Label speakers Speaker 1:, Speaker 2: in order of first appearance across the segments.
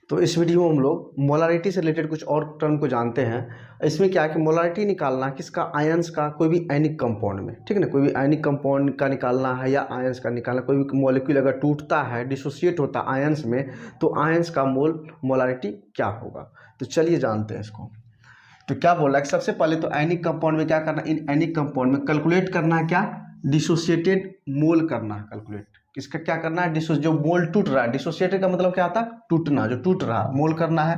Speaker 1: तो इस वीडियो में हम लोग मोलारिटी से रिलेटेड कुछ और टर्म को जानते हैं। इसमें क्या है कि मोलारिटी निकालना किसका, आयंस का, कोई भी आयनिक कंपाउंड में, ठीक है ना, कोई भी आयनिक कंपाउंड का निकालना है या आयंस का निकालना। कोई भी मॉलिक्यूल अगर टूटता है, डिसोसिएट होता है आयंस में, तो आयंस का मोलारिटी क्या होगा। तो चलिए जानते हैं इसको। तो क्या बोल रहा है कि सबसे पहले तो आयनिक कंपाउंड में क्या करना, इन आयनिक कंपाउंड में कैलकुलेट करना है, क्या, डिसोसिएटेड मोल करना है। कैलकुलेट किसका क्या करना है, जो मोल टूट रहा है। डिसोसिएटेड का मतलब क्या होता है, टूटना, जो टूट रहा है, मोल करना है।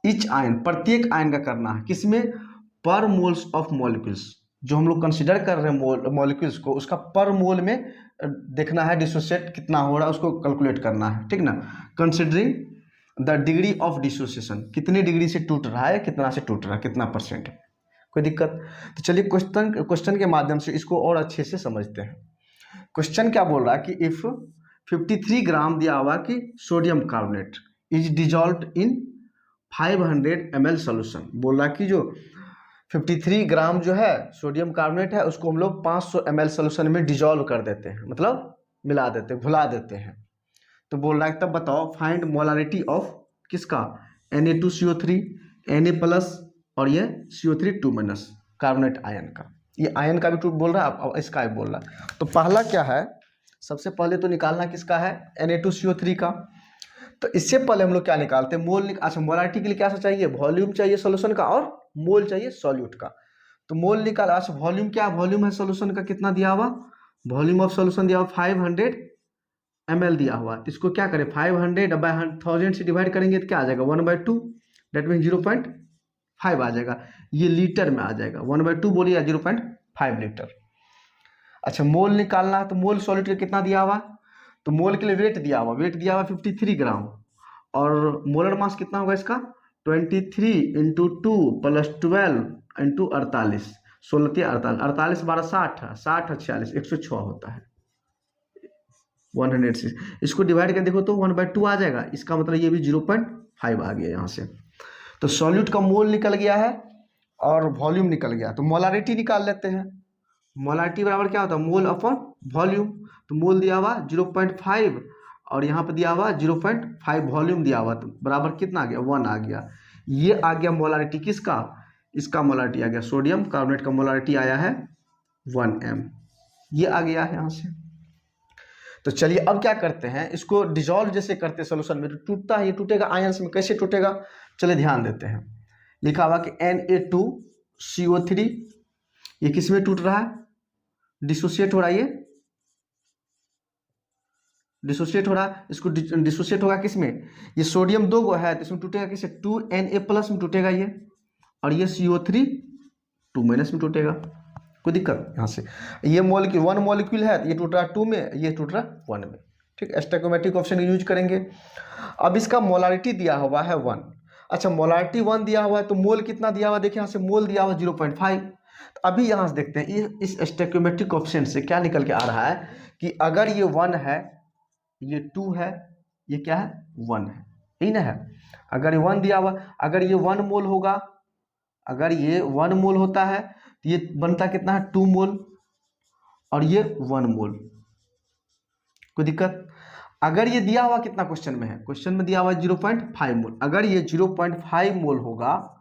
Speaker 1: इच आयन, प्रत्येक आयन का करना है, किसमें, पर मोल्स ऑफ मॉलिक्यूल्स, जो हम लोग कंसिडर कर रहे हैं मॉलिक्यूल्स को, उसका पर मोल में देखना है डिसोसिएट कितना हो रहा है, उसको कैलकुलेट करना है, ठीक ना। Considering the degree of dissociation, कितनी डिग्री से टूट रहा है, कितना से टूट रहा है, कितना परसेंट है, कोई दिक्कत। तो चलिए क्वेश्चन के माध्यम से इसको और अच्छे से समझते हैं। क्वेश्चन क्या बोल रहा है कि इफ 53 ग्राम दिया हुआ कि sodium carbonate is dissolved in 500 ml solution. बोल रहा है कि जो 53 ग्राम जो है सोडियम कार्बोनेट है, उसको हम लोग 500 ml सोल्यूशन में डिजॉल्व कर देते हैं, मतलब मिला देते हैं, घुला देते हैं। तो बोल रहा है तब बताओ फाइंड मोलारिटी ऑफ किसका, Na2CO3, Na+ और ये CO3 2- कार्बोनेट आयन का। ये आयन का भी टूट बोल रहा है, अब इसका भी बोल रहा है। तो पहला क्या है, सबसे पहले तो निकालना किसका है, Na2CO3 का। तो इससे पहले हम लोग क्या निकालते हैं, मोल अच्छा, मोलारिटी के लिए क्या चाहिए, वॉल्यूम चाहिए सोल्यूशन का और मोल चाहिए सॉल्यूट का। तो मोल निकाल, अच्छा वॉल्यूम क्या, वॉल्यूम है सोल्यूशन का कितना दिया हुआ, वॉल्यूम ऑफ सोल्यूशन दिया हुआ 500 ml दिया हुआ। तो इसको क्या करें, 500/1000 से डिवाइड करेंगे तो क्या आ जाएगा, 1/2, डेट मीन 0.5 आ जाएगा। ये लीटर में आ जाएगा, 1/2 बोलिए या 0.5 लीटर। अच्छा मोल निकालना है, तो मोल सॉलिड का कितना दिया हुआ, तो मोल के लिए वेट दिया हुआ, 53 ग्राम, और मोलर मास कितना होगा इसका, 23 × 2 + 12 × 48, 16 48, 48 12 60, 60 46, 106 होता है, 106। इसको डिवाइड कर देखो तो 1/2 आ जाएगा, इसका मतलब ये भी 0.5 आ गया यहाँ से। तो सॉल्यूट का मोल निकल गया है और वॉल्यूम निकल गया। तो मोलारिटी निकाल लेते हैं। मोलारिटी बराबर क्या होता है, मोल अपॉन वॉल्यूम। तो मोल दिया हुआ 0.5 और यहाँ पे दिया हुआ 0.5 वॉल्यूम दिया हुआ, तो बराबर कितना आ गया, 1 आ गया। ये आ गया मोलारिटी किसका, इसका मोलारिटी आ गया, सोडियम कार्बोनेट का मोलारिटी आया है 1m। ये आ गया है यहाँ से। तो चलिए अब क्या करते हैं, इसको डिजॉल्व जैसे करते हैं सोल्यूशन में, तो टूटता है, ये टूटेगा आयंस में, कैसे टूटेगा, चलिए ध्यान देते हैं। लिखा हुआ कि Na2CO3, ये किस में टूट रहा है, डिसोसिएट हो रहा है, ये डिसोसिएट हो रहा है। इसको डिसोसिएट होगा किस में, ये सोडियम 2 गो है तो इसमें टूटेगा किसे, 2Na+ में टूटेगा ये, और ये CO3 2- में टूटेगा, कोई दिक्कत यहाँ से। ये मॉलिक्यूल 1 मॉलिक्यूल है तो ये टूट रहा 2 में, ये टूट रहा 1 में, ठीक। स्टोइकोमेट्रिक ऑप्शन यूज करेंगे। अब इसका मोलारिटी दिया हुआ है 1। अच्छा मोलारिटी 1 दिया हुआ है, तो मोल कितना दिया हुआ है, देखिए यहाँ से मोल दिया हुआ 0.5। तो अभी यहाँ से देखते हैं इस स्टोइकोमेट्रिक ऑप्शन से क्या निकल के आ रहा है कि अगर ये 1 है, ये 2 है, ये क्या है 1 है, यही ना है। अगर ये 1 दिया हुआ, अगर ये 1 मोल होगा, अगर ये 1 मोल होता है तो ये बनता कितना है 2 मोल, और ये 1 मोल, कोई दिक्कत। अगर ये दिया हुआ कितना क्वेश्चन में है, क्वेश्चन में दिया हुआ 0.5 मोल, अगर ये 0.5 मोल होगा,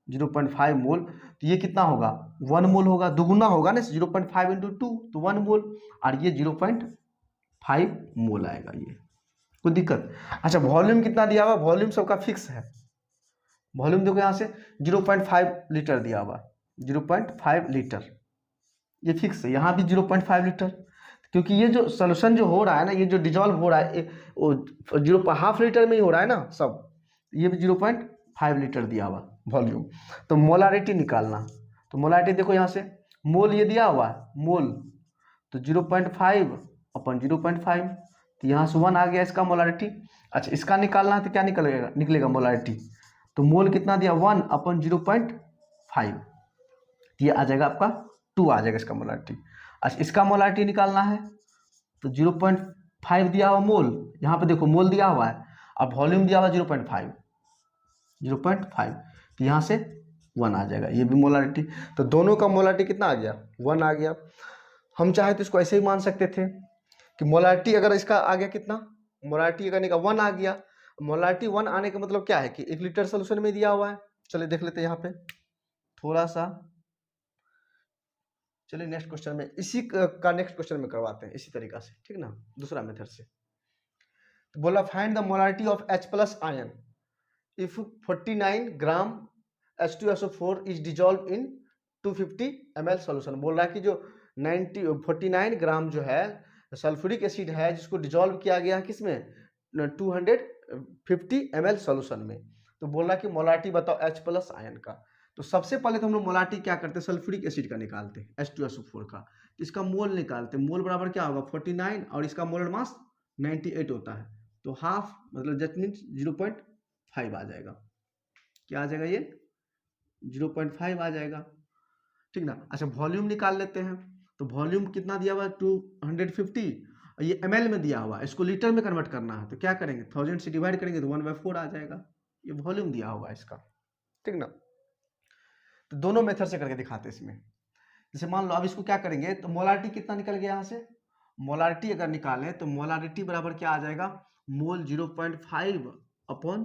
Speaker 1: 0.5 मोल, तो ये कितना होगा 1 मोल होगा, दुगुना होगा ना, 0.5 × 2 तो 1 मोल, और ये 0.5 मोल आएगा, ये कोई दिक्कत। अच्छा वॉल्यूम कितना दिया हुआ, वॉल्यूम सबका फिक्स है, वॉल्यूम देखो यहाँ से 0.5 लीटर दिया हुआ, 0.5 लीटर, ये फिक्स है। यहाँ भी 0.5 लीटर, क्योंकि ये जो सोल्यूशन जो हो रहा है ना, ये जो डिजॉल्व हो रहा है, वो 0.5 लीटर में ही हो रहा है ना सब, ये भी 0.5 लीटर दिया हुआ वॉल्यूम। तो मोलारिटी निकालना, तो मोलारिटी देखो यहाँ से, मोल ये दिया हुआ है मोल, तो 0.5/0.5, तो यहाँ से 1 आ गया इसका मोलारिटी। अच्छा इसका निकालना है तो क्या निकलेगा मोलारिटी, तो मोल कितना दिया 1/0.5, ये आ जाएगा आपका 2 आ जाएगा इसका मोलारिटी। अच्छा इसका मोलारिटी निकालना है, तो 0.5 दिया हुआ मोल, यहाँ पे देखो मोल दिया हुआ है और वॉल्यूम दिया हुआ 0.5, तो यहाँ से 1 आ जाएगा, ये भी मोलारिटी। तो दोनों का मोलारिटी कितना आ गया, 1 आ गया। हम चाहे तो इसको ऐसे ही मान सकते थे कि मोलारिटी अगर इसका आ गया कितना, मोलारिटी अगर 1 आ गया, मोलारिटी 1 आने का मतलब क्या है कि 1 लीटर सोल्यूशन में दिया हुआ है। चलिए देख लेते हैं यहाँ पे थोड़ा सा। चलिए नेक्स्ट क्वेश्चन में इसी का नेक्स्ट क्वेश्चन में करवाते हैं इसी तरीका से, ठीक ना, दूसरा मेथड से। तो बोला find the molarity of H plus ion if 49 gram H2SO4 is dissolve in 250 ml solution. बोल रहा है कि जो 49 ग्राम जो है सल्फ्यूरिक एसिड है जिसको डिजॉल्व किया गया है किसमें 250 ml सोल्यूशन में। तो बोल रहा है कि मोलारिटी बताओ H प्लस आयन का। तो सबसे पहले तो हम लोग मोलारिटी क्या करते हैं, सल्फ्यूरिक एसिड का निकालते हैं H2SO4 का। तो इसका मोल निकालते हैं, मोल बराबर क्या होगा 49 और इसका मोलर मास 98 होता है। तो हाफ मतलब दैट मीन्स 0.5 आ जाएगा। क्या आ जाएगा ये 0.5 आ जाएगा, ठीक ना। अच्छा वॉल्यूम निकाल लेते हैं। तो वॉल्यूम कितना दिया हुआ है 250 और ये ml में दिया हुआ है, इसको लीटर में कन्वर्ट करना है। तो क्या करेंगे 1000 से डिवाइड करेंगे तो 1/4 आ जाएगा। ये वॉल्यूम दिया हुआ है इसका, ठीक ना। तो दोनों मेथड से करके दिखाते हैं इसमें। जैसे मान लो अब इसको क्या करेंगे तो मोलारिटी कितना निकल गया यहाँ से, मोलारिटी अगर निकालें तो मोलारिटी बराबर क्या आ जाएगा मोल 0.5 अपॉन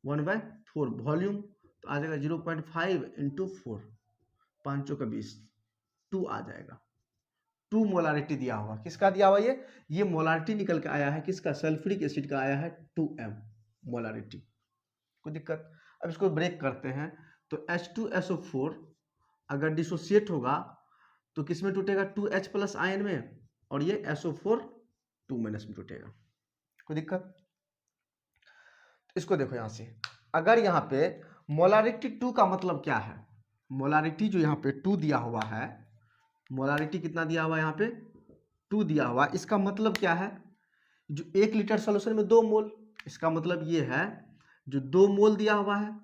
Speaker 1: 1/4 वॉल्यूम। तो आ जाएगा 0.5 इंटू 4, 5 का 20, 2 आ जाएगा। 2 मोलारिटी दिया हुआ, किसका दिया हुआ ये मोलारिटी निकल के आया है किसका, सल्फ्यूरिक एसिड का आया है 2m मोलारिटी। कोई दिक्कत। अब इसको ब्रेक करते हैं तो H2SO4 अगर डिसोसिएट होगा तो किस में टूटेगा 2H प्लस आयन में, और ये SO4 2 माइनस में टूटेगा। कोई दिक्कत। इसको देखो यहां से, अगर यहाँ पे मोलारिटी 2 का मतलब क्या है, मोलारिटी जो यहाँ पे 2 दिया हुआ है, मोलारिटी कितना दिया हुआ है यहाँ पे 2 दिया हुआ, इसका मतलब क्या है जो 1 लीटर सोल्यूशन में 2 मोल, इसका मतलब ये है जो 2 मोल दिया हुआ है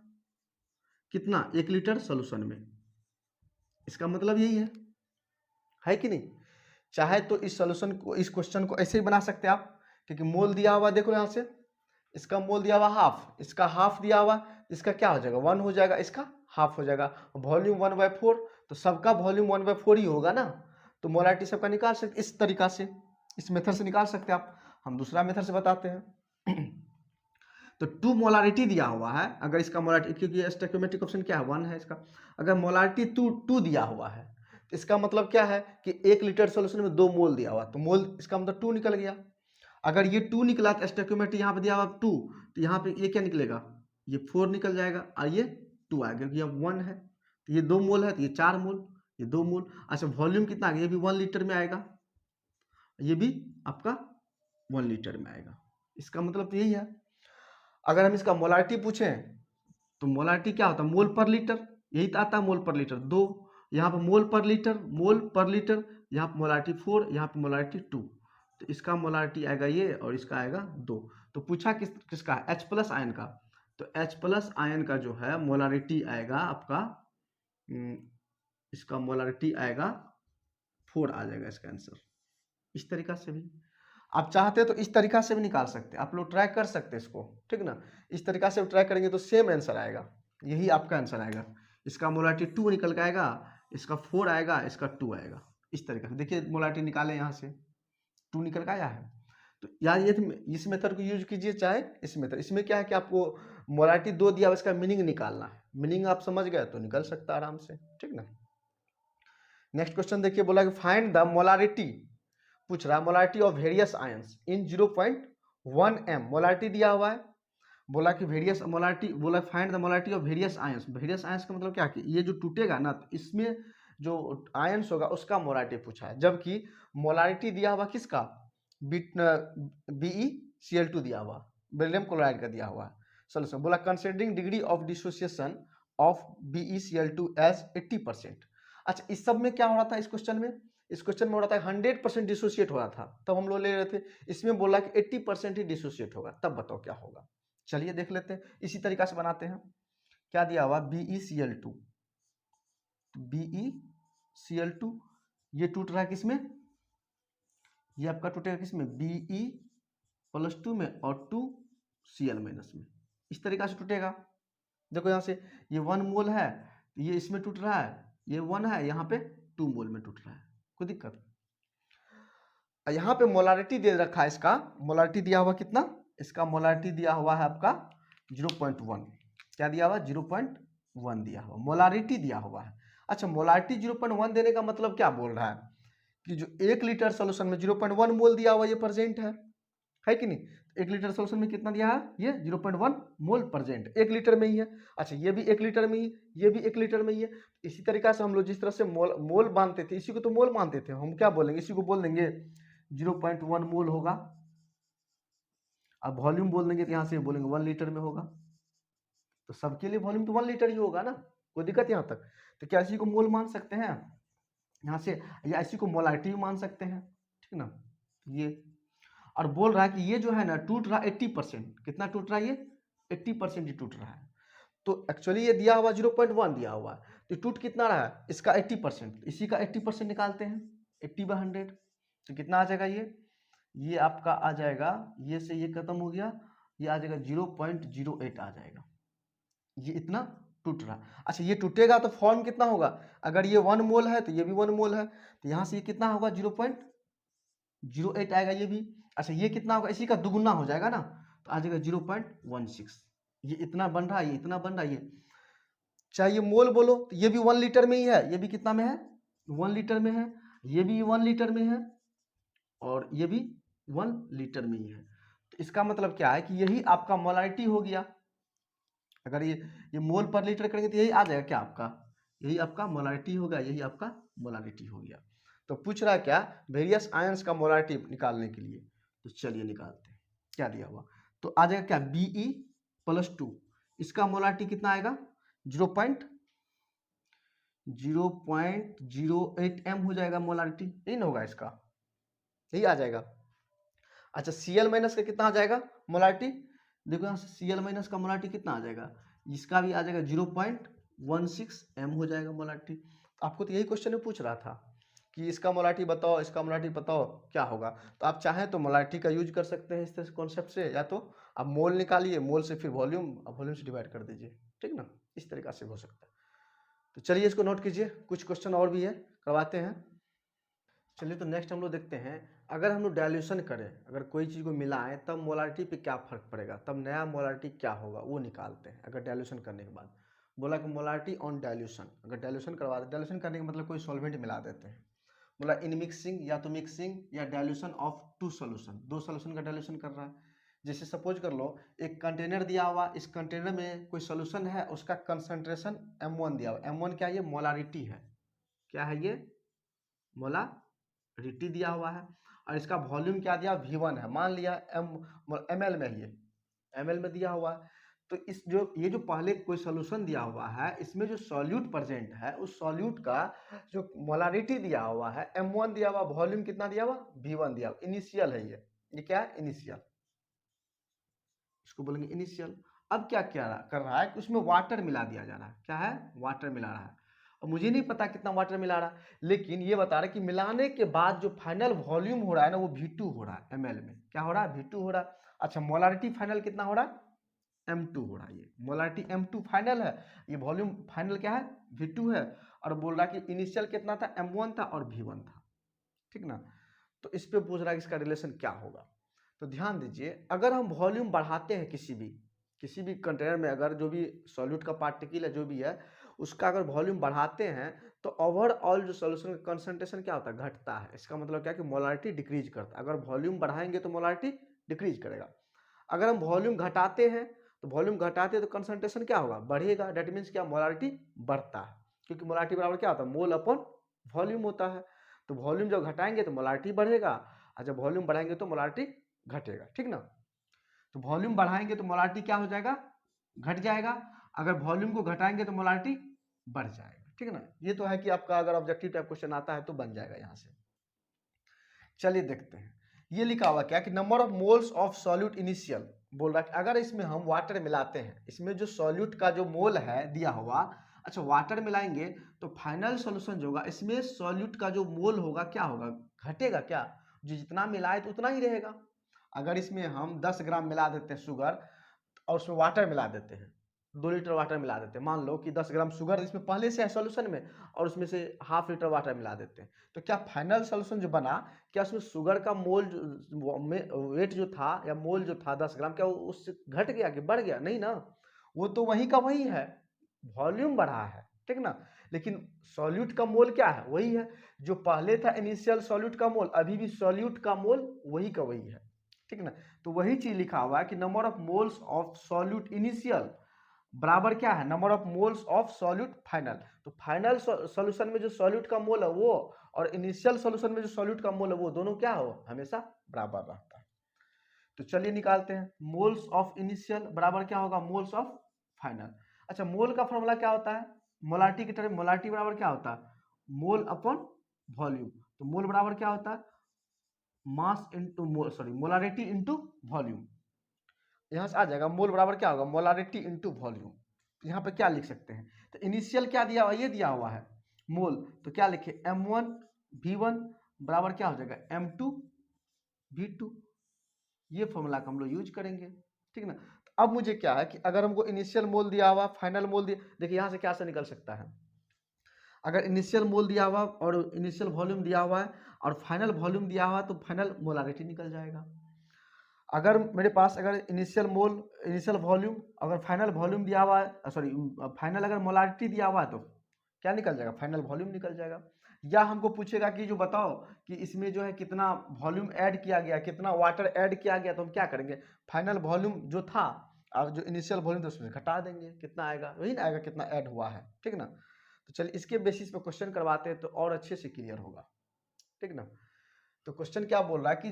Speaker 1: कितना 1 लीटर सोल्यूशन में, इसका मतलब यही है कि नहीं। चाहे तो इस सोल्यूशन को, इस क्वेश्चन को ऐसे ही बना सकते हैं आप, क्योंकि मोल दिया हुआ देखो यहां से, इसका मोल दिया हुआ हाफ, इसका हाफ दिया हुआ, इसका क्या हो जाएगा 1 हो जाएगा, इसका हाफ हो जाएगा। वॉल्यूम 1/4 तो सबका वॉल्यूम 1/4 ही होगा ना। तो मोलारिटी सबका निकाल सकते इस तरीका से, इस मेथड से निकाल सकते हैं आप। हम दूसरा मेथड से बताते हैं। तो 2 मोलारिटी दिया हुआ है, अगर इसका मोलारिटी, क्योंकि स्टोइकियोमेट्रिक ऑप्शन क्या है 1 है इसका, अगर मोलारिटी 2 दिया हुआ है तो इसका मतलब क्या है कि 1 लीटर सोल्यूशन में 2 मोल दिया हुआ, तो मोल इसका मतलब 2 निकल गया। अगर ये 2 निकला तो स्टोइकियोमेट्रिक यहाँ पे दिया हुआ 2, तो यहाँ पे ये क्या निकलेगा, ये 4 निकल जाएगा और ये 2 आएगा, क्योंकि अब 1 है तो ये 2 मोल है तो ये 4 मोल, ये 2 मोल। अच्छा वॉल्यूम कितना आ गया, ये भी 1 लीटर में आएगा, ये भी आपका 1 लीटर में आएगा। इसका मतलब तो यही है। अगर हम इसका मोलारिटी पूछें तो मोलारिटी क्या होता है मोल पर लीटर, यही तो आता है मोल पर लीटर 2, यहाँ पर मोल पर लीटर, मोल पर लीटर, यहाँ पर मोलारिटी 4, यहाँ पर मोलारिटी 2, तो इसका मोलारिटी आएगा ये और इसका आएगा 2। तो पूछा किसका H प्लस आयन का, तो H प्लस आयन का जो है मोलारिटी आएगा आपका, इसका मोलारिटी आएगा 4 आ जाएगा इसका आंसर। इस तरीका से भी आप चाहते हैं तो इस तरीका से भी निकाल सकते हैं, आप लोग ट्राई कर सकते हैं इसको, ठीक ना। इस तरीका से ट्राई करेंगे तो सेम आंसर आएगा, यही आपका आंसर आएगा। इसका मोलारिटी 2 निकल के आएगा, इसका 4 आएगा, इसका 2 आएगा। इस तरीके से देखिए मोलारिटी निकाले यहाँ से 2 निकल के आया है। तो यार ये इस मेथड को यूज कीजिए चाहे इस मेथड, इसमें क्या है कि आपको मोलारिटी 2 दिया इसका मीनिंग निकालना है, मीनिंग आप समझ गए तो निकल सकता है आराम से, ठीक ना। नेक्स्ट क्वेश्चन देखिए, बोला कि फाइंड द मोलारिटी, पूछ रहा है molarity of various ions in 0.1 m, molarity दिया हुआ है, बोला कि वेरियस मोलारिटी, बोला find the molarity of various ions. Various ions का मतलब क्या कि ये जो टूटेगा ना तो इसमें जो आयंस होगा उसका मोलारिटी पूछा है, जबकि मोलारिटी दिया हुआ किसका BeCl2 दिया हुआ, बेरिलियम क्लोराइड का दिया हुआ है सोल्यूशन। बोला considering degree of dissociation of BeCl2 as 80%। अच्छा इस सब में क्या हो रहा था, इस क्वेश्चन में, इस क्वेश्चन में हो रहा था 100% डिसोसिएट हो रहा था, तब हम लोग ले रहे थे। इसमें बोला कि 80% ही डिसोसिएट होगा, तब बताओ क्या होगा। चलिए देख लेते हैं, इसी तरीका से बनाते हैं। क्या दिया हुआ BeCl2, BeCl2 ये टूट रहा है किसमें, ये आपका टूटेगा किसमें Be+2 में और 2Cl- में, इस तरीका से टूटेगा। देखो यहाँ से ये 1 मोल है, ये इसमें टूट रहा है, ये 1 है, यहाँ पे 2 मोल में टूट रहा है, कोई दिक्कत। यहाँ पे मोलारिटी दे रखा है, इसका मोलारिटी दिया हुआ कितना इसका मोलारिटी दिया हुआ है आपका 0.1। क्या दिया हुआ? 0.1 दिया हुआ, मोलारिटी दिया हुआ है। अच्छा, मोलारिटी 0.1 देने का मतलब क्या बोल रहा है कि जो 1 लीटर सोल्यूशन में 0.1 मोल दिया हुआ ये प्रेजेंट है कि नहीं? 1 लीटर सोल्यूशन में कितना दिया है? ये 0.1 मोल प्रेजेंट 1 लीटर में ही है। अच्छा, ये भी 1 लीटर में ही, ये भी 1 लीटर में ही है। इसी तरीका से हम लोग जिस तरह से मोल मानते थे, इसी को तो मोल मानते थे, हम क्या बोलेंगे? इसी को बोल देंगे 0.1 मोल होगा। अब वॉल्यूम बोल देंगे तो यहाँ से बोलेंगे 1 लीटर में होगा। तो सबके लिए वॉल्यूम तो 1 लीटर ही होगा ना, कोई दिक्कत यहाँ तक? तो क्या इसी को मोल मान सकते हैं यहाँ से, या इसी को मोलारिटी भी मान सकते हैं, ठीक ना? ये और बोल रहा है कि ये जो है ना टूट रहा 80%। कितना टूट रहा है ये? 80% ही टूट रहा है। तो एक्चुअली ये दिया हुआ 0.1 दिया हुआ है, तो टूट कितना रहा है इसका? 80%। इसी का 80% निकालते हैं, 80/100। तो कितना आ जाएगा ये आपका आ जाएगा, ये से ये खत्म हो गया, ये आ जाएगा 0.08 आ जाएगा। ये इतना टूट रहा। अच्छा, ये टूटेगा तो फॉर्म कितना होगा? अगर ये 1 मोल है तो ये भी 1 मोल है, तो यहाँ से ये कितना होगा? 0.08 आएगा ये भी। अच्छा, ये कितना होगा? इसी का दुगुना हो जाएगा ना, तो आ जाएगा 0.16। ये इतना बन रहा है, ये इतना बन रहा है। ये चाहे ये मोल बोलो तो ये भी 1 लीटर में ही है, ये भी कितना में है? 1 लीटर में है। ये भी 1 लीटर में है और ये भी 1 लीटर में ही है। तो इसका मतलब क्या है कि यही आपका मोलारिटी हो गया। अगर ये मोल पर लीटर करेंगे तो यही आ जाएगा क्या आपका? यही आपका मोलारिटी होगा, यही आपका मोलारिटी हो गया। तो पूछ रहा है क्या? वेरियस आयंस का मोलारिटी निकालने के लिए। तो चलिए निकालते हैं। क्या दिया हुआ? तो आ जाएगा क्या? Be+2। इसका मोलारिटी कितना आएगा? 0.08 m हो जाएगा मोलारिटी, यही ना होगा इसका, यही आ जाएगा। अच्छा, Cl- का कितना आ जाएगा मोलारिटी? देखो यहाँ से Cl- का मोलारिटी कितना आ जाएगा? इसका भी आ जाएगा 0.16 m हो जाएगा मोलारिटी। आपको तो यही क्वेश्चन में पूछ रहा था कि इसका मोलारिटी बताओ, इसका मोलारिटी बताओ, क्या होगा? तो आप चाहें तो मोलारिटी का यूज कर सकते हैं इस तरह से कॉन्सेप्ट से, या तो आप मोल निकालिए, मोल से फिर वॉल्यूम, वॉल्यूम से डिवाइड कर दीजिए, ठीक ना? इस तरीका से हो सकता है। तो चलिए इसको नोट कीजिए, कुछ क्वेश्चन और भी है, करवाते हैं। चलिए तो नेक्स्ट हम लोग देखते हैं, अगर हम लोग डायल्यूशन करें, अगर कोई चीज़ को मिलाएं तब मोलारिटी पे क्या फ़र्क पड़ेगा, तब नया मोलारिटी क्या होगा वो निकालते हैं। अगर डायल्यूशन करने के बाद बोला कि मोलारिटी ऑन डायल्यूशन, अगर डायल्यूशन करवा दे, डायल्यूशन करने का मतलब कोई सॉल्वेंट मिला देते हैं। बोला इन मिक्सिंग, या तो मिक्सिंग या डायल्यूशन ऑफ 2 सोल्यूशन, 2 सोल्यूशन का डायल्यूशन कर रहा है। जैसे सपोज कर लो एक कंटेनर दिया हुआ, इस कंटेनर में कोई सोल्यूशन है, उसका कंसंट्रेशन m1 दिया हुआ। m1 क्या है? ये मोलारिटी है। क्या है ये? मोलारिटी दिया हुआ है। और इसका वॉल्यूम क्या दिया? V1 है, मान लिया ml में, ये ml में दिया हुआ है। तो इस ये जो पहले कोई सोल्यूशन दिया हुआ है, इसमें जो सॉल्यूट प्रेजेंट है, उस सॉल्यूट का जो मोलारिटी दिया हुआ है m1 दिया हुआ, वॉल्यूम कितना दिया हुआ? V1 दिया हुआ। इनिशियल है ये क्या है? इनिशियल, इसको बोलेंगे इनिशियल। अब क्या क्या कर रहा है कि उसमें वाटर मिला दिया जा रहा है। क्या है? वाटर मिला रहा है। और मुझे नहीं पता कितना वाटर मिला रहा है, लेकिन ये बता रहा है कि मिलाने के बाद जो फाइनल वॉल्यूम हो रहा है ना, वो V2 हो रहा है ml में। क्या हो रहा है? V2 हो रहा है। अच्छा, मोलारिटी फाइनल कितना हो रहा है? M2 हो रहा है। ये मोलारिटी M2 फाइनल है, ये वॉल्यूम फाइनल क्या है? V2 है। और बोल रहा है कि इनिशियल कितना था? M1 था और V1 था, ठीक ना? तो इस पे पूछ रहा है कि इसका रिलेशन क्या होगा। तो ध्यान दीजिए, अगर हम वॉल्यूम बढ़ाते हैं किसी भी कंटेनर में, अगर जो भी सॉल्यूट का पार्टिकल है जो भी है, उसका अगर वॉल्यूम बढ़ाते हैं तो ओवरऑल जो सॉल्यूशन का कंसंट्रेशन क्या होता है? घटता है। इसका मतलब क्या है कि मोलारिटी डिक्रीज करता है। अगर वॉल्यूम बढ़ाएंगे तो मोलारिटी डिक्रीज करेगा। अगर हम वॉल्यूम घटाते हैं तो कंसंट्रेशन क्या होगा? बढ़ेगा। डेट मीन्स क्या? मोलारिटी बढ़ता है, क्योंकि मोलारिटी बराबर क्या होता है? मोल अपॉन वॉल्यूम होता है। तो वॉल्यूम जब घटाएंगे तो मोलारिटी बढ़ेगा, और जब वॉल्यूम बढ़ाएंगे तो मोलारिटी घटेगा, ठीक ना? तो वॉल्यूम बढ़ाएंगे तो मोलारिटी क्या हो जाएगा? घट जाएगा। अगर वॉल्यूम को घटाएंगे तो मोलारिटी बढ़ जाएगा, ठीक है ना? ये तो है कि आपका अगर ऑब्जेक्टिव टाइप क्वेश्चन आता है तो बन जाएगा यहाँ से। चलिए देखते हैं, ये लिखा हुआ क्या कि number of moles of solute initial. बोल रहा है कि अगर इसमें हम वाटर मिलाते हैं, इसमें जो सॉल्यूट का जो मोल है दिया हुआ, अच्छा वाटर मिलाएंगे तो फाइनल सॉल्यूशन जो होगा, इसमें सॉल्यूट का जो मोल होगा क्या होगा? घटेगा क्या? जो जितना मिलाए तो उतना ही रहेगा। अगर इसमें हम 10 ग्राम मिला देते हैं शुगर और उसमें वाटर मिला देते हैं, 2 लीटर वाटर मिला देते हैं। मान लो कि 10 ग्राम शुगर इसमें पहले से है सॉल्यूशन में और उसमें से हाफ लीटर वाटर मिला देते हैं, तो क्या फाइनल सॉल्यूशन जो बना, क्या उसमें शुगर का मोल वेट जो था या मोल जो था 10 ग्राम, क्या वो उससे घट गया कि बढ़ गया? नहीं ना, वो तो वही का वही है, वॉल्यूम बढ़ा है, ठीक ना। लेकिन सॉल्यूट का मोल क्या है? वही है जो पहले था इनिशियल सॉल्यूट का मोल, अभी भी सॉल्यूट का मोल वही का वही है, ठीक ना। तो वही चीज लिखा हुआ है कि number of moles of solute initial बराबर क्या है, number of moles of solute final. तो फाइनल सॉल्यूशन में जो सॉल्यूट का मोल है वो और इनिशियल सॉल्यूशन में जो सॉल्यूट का मोल है वो दोनों क्या हो, हमेशा बराबर रहता है। तो चलिए निकालते हैं, मोल्स ऑफ इनिशियल बराबर क्या होगा, मोल्स ऑफ फाइनल। अच्छा, मोल का फॉर्मूला क्या होता है, मोलारिटी की तरह, मोलारिटी बराबर क्या होता है, मोल अपॉन वॉल्यूम। तो मोल बराबर क्या होता है, मास इंटू मोल, सॉरी मोलारिटी इंटू वॉल्यूम। यहां से आ जाएगा मोल बराबर क्या होगा, मोलारिटी इंटू वॉल्यूम। यहाँ पे क्या लिख सकते हैं, तो इनिशियल क्या दिया हुआ, ये दिया हुआ है मोल, तो क्या लिखे m1 v1 बराबर क्या हो जाएगा m2 v2। ये फॉर्मूला का हम लोग यूज करेंगे, ठीक ना। तो अब मुझे क्या है कि अगर हमको इनिशियल मोल दिया हुआ, फाइनल मोल दिया, देखिए यहाँ से क्या से निकल सकता है, अगर इनिशियल मोल दिया हुआ और इनिशियल वॉल्यूम दिया हुआ है और फाइनल वॉल्यूम दिया हुआ तो फाइनल मोलारिटी निकल जाएगा। अगर मेरे पास अगर इनिशियल मोल, इनिशियल वॉल्यूम, अगर फाइनल वॉल्यूम दिया हुआ है, सॉरी फाइनल अगर मोलारिटी दिया हुआ है तो क्या निकल जाएगा, फाइनल वॉल्यूम निकल जाएगा। या हमको पूछेगा कि जो बताओ कि इसमें जो है कितना वॉल्यूम ऐड किया गया, कितना वाटर ऐड किया गया, तो हम क्या करेंगे, फाइनल वॉल्यूम जो था और जो इनिशियल वॉल्यूम था उसमें घटा देंगे, कितना आएगा वही ना आएगा, कितना ऐड हुआ है, ठीक ना। तो चलिए इसके बेसिस पे क्वेश्चन करवाते हैं तो और अच्छे से क्लियर होगा, ठीक ना। तो क्वेश्चन क्या बोल रहा है कि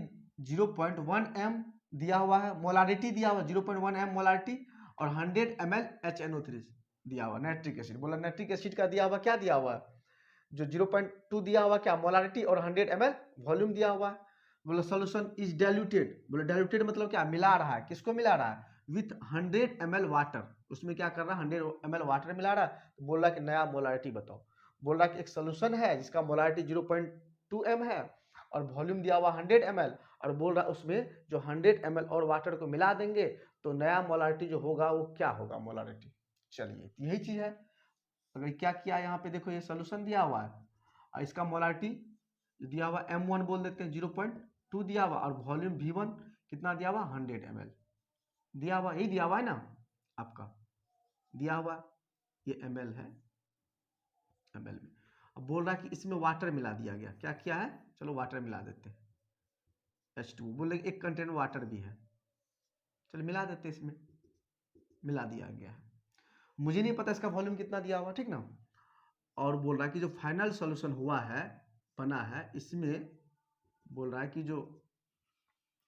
Speaker 1: 0.1 m दिया हुआ है, मोलारिटी दिया हुआ 0.1 m मोलारिटी और 100 ml HNO3 दिया हुआ नाइट्रिक एसिड। बोला नाइट्रिक एसिड का दिया हुआ क्या दिया हुआ है, जो 0.2 दिया हुआ क्या मोलारिटी और 100 ml वॉल्यूम दिया हुआ है। बोला सोल्यूशन इज डाइल्यूटेड, बोला डाइल्यूटेड मतलब क्या, मिला रहा है, किसको मिला रहा है, विथ 100 ml वाटर, उसमें क्या कर रहा है 100 ml वाटर मिला रहा है। तो बोल रहा है कि नया मोलारिटी बताओ, बोल रहा है कि एक सोल्यूशन है जिसका मोलारिटी 0.2 m है और वॉल्यूम दिया हुआ 100 ml, और बोल रहा है उसमें जो 100 ml और वाटर को मिला देंगे तो नया मोलारिटी जो होगा वो क्या होगा मोलारिटी। चलिए यही चीज है, अगर क्या किया यहाँ पे देखो, ये सोल्यूशन दिया हुआ है और इसका मोलारिटी दिया हुआ m1 बोल देते हैं 0.2 दिया हुआ और वॉल्यूम v1 कितना दिया हुआ 100 ml दिया हुआ, यही दिया हुआ है ना आपका, दिया हुआ ये ml है, ml में अब बोल रहा है कि इसमें वाटर मिला दिया गया, क्या किया है, चलो वाटर मिला देते हैं H2, बोले एक कंटेनर वाटर भी है, चलो मिला देते हैं, इसमें मिला दिया गया है, मुझे नहीं पता इसका वॉल्यूम कितना दिया हुआ, ठीक ना। और बोल रहा है कि जो फाइनल सॉल्यूशन हुआ है, बना है, इसमें बोल रहा है कि जो,